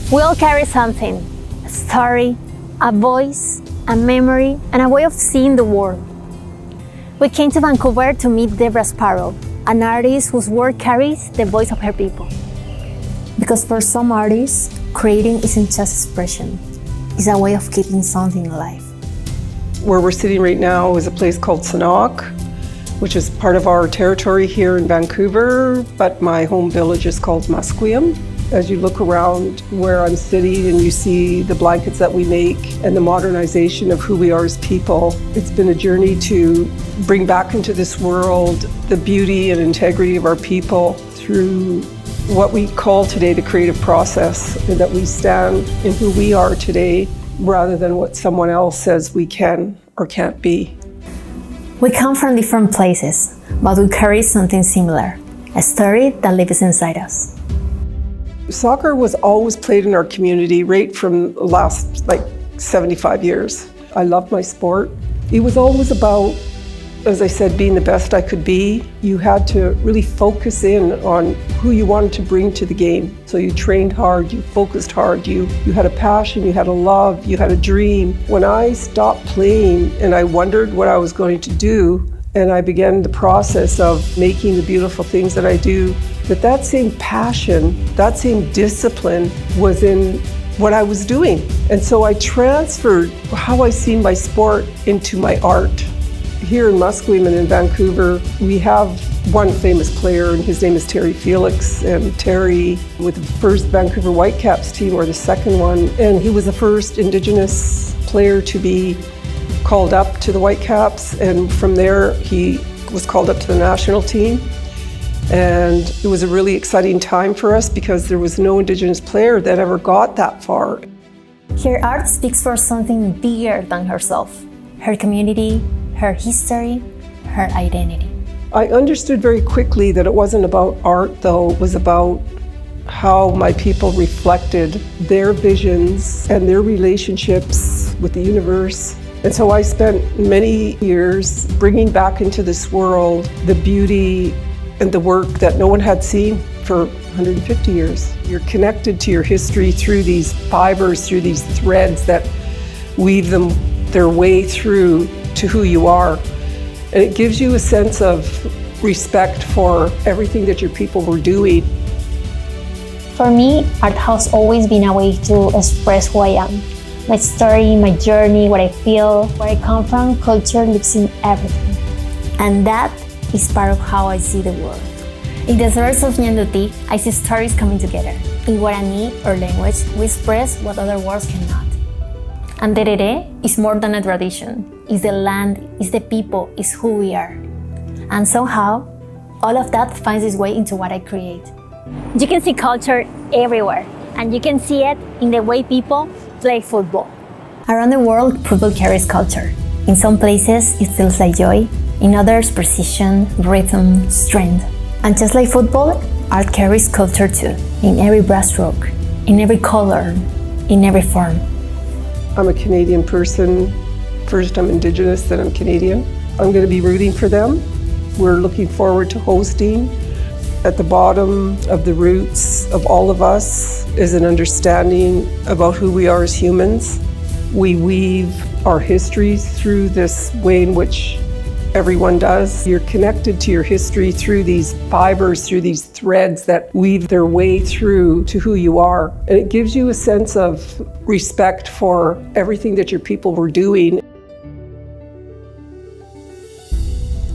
We all carry something, a story, a voice, a memory, and a way of seeing the world. We came to Vancouver to meet Debra Sparrow, an artist whose work carries the voice of her people. Because for some artists, creating isn't just expression, it's a way of keeping something alive. Where we're sitting right now is a place called Sanok, which is part of our territory here in Vancouver, but my home village is called Musqueam. As you look around where I'm sitting and you see the blankets that we make and the modernization of who we are as people, it's been a journey to bring back into this world the beauty and integrity of our people through what we call today the creative process, and that we stand in who we are today rather than what someone else says we can or can't be. We come from different places, but we carry something similar, a story that lives inside us. Soccer was always played in our community right from the last 75 years. I loved my sport. It was always about, as I said, being the best I could be. You had to really focus in on who you wanted to bring to the game. So you trained hard, you focused hard, you had a passion, you had a love, you had a dream. When I stopped playing and I wondered what I was going to do, and I began the process of making the beautiful things that I do, that same passion, that same discipline was in what I was doing. And so I transferred how I see my sport into my art. Here in Musqueam and in Vancouver, we have one famous player, and his name is Terry Felix. And Terry, with the first Vancouver Whitecaps team, or the second one, and he was the first Indigenous player to be called up to the Whitecaps, and from there he was called up to the national team. And it was a really exciting time for us because there was no Indigenous player that ever got that far. Her art speaks for something bigger than herself, her community, her history, her identity. I understood very quickly that it wasn't about art, though. It was about how my people reflected their visions and their relationships with the universe. And so I spent many years bringing back into this world the beauty and the work that no one had seen for 150 years. You're connected to your history through these fibers, through these threads that weave their way through to who you are. And it gives you a sense of respect for everything that your people were doing. For me, art has always been a way to express who I am. My story, my journey, what I feel, where I come from, culture lives in everything. And that is part of how I see the world. In the threads of Nyanduti, I see stories coming together. In Guarani, or language, we express what other words cannot. And Terere is more than a tradition. It's the land, it's the people, it's who we are. And somehow, all of that finds its way into what I create. You can see culture everywhere, and you can see it in the way people play football. Around the world, football carries culture. In some places, it feels like joy. In others, precision, rhythm, strength. And just like football, art carries culture too. In every brushstroke, in every color, in every form. I'm a Canadian person. First, I'm Indigenous, then I'm Canadian. I'm going to be rooting for them. We're looking forward to hosting. At the bottom of the roots of all of us is an understanding about who we are as humans. We weave our histories through this way in which everyone does. You're connected to your history through these fibers, through these threads that weave their way through to who you are. And it gives you a sense of respect for everything that your people were doing.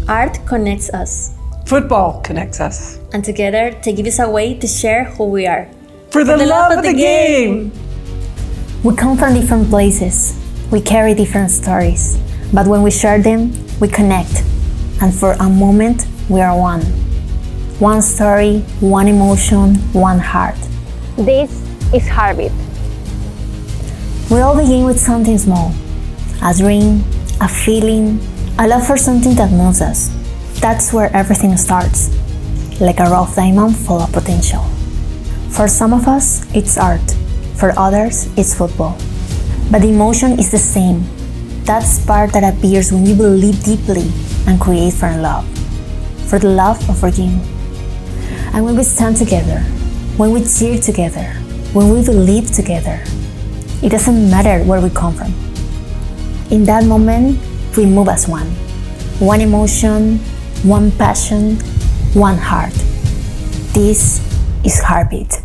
Art connects us. Football connects us. And together, they give us a way to share who we are. For the love of the game! We come from different places. We carry different stories. But when we share them, we connect. And for a moment, we are one. One story, one emotion, one heart. This is Heartbeat. We all begin with something small. A dream, a feeling, a love for something that moves us. That's where everything starts. Like a rough diamond full of potential. For some of us, it's art. For others, it's football. But the emotion is the same. That spark that appears when you believe deeply and create for love. For the love of our game. And when we stand together, when we cheer together, when we believe together. It doesn't matter where we come from. In that moment, we move as one. One emotion, one passion, one heart. This is Heartbeat.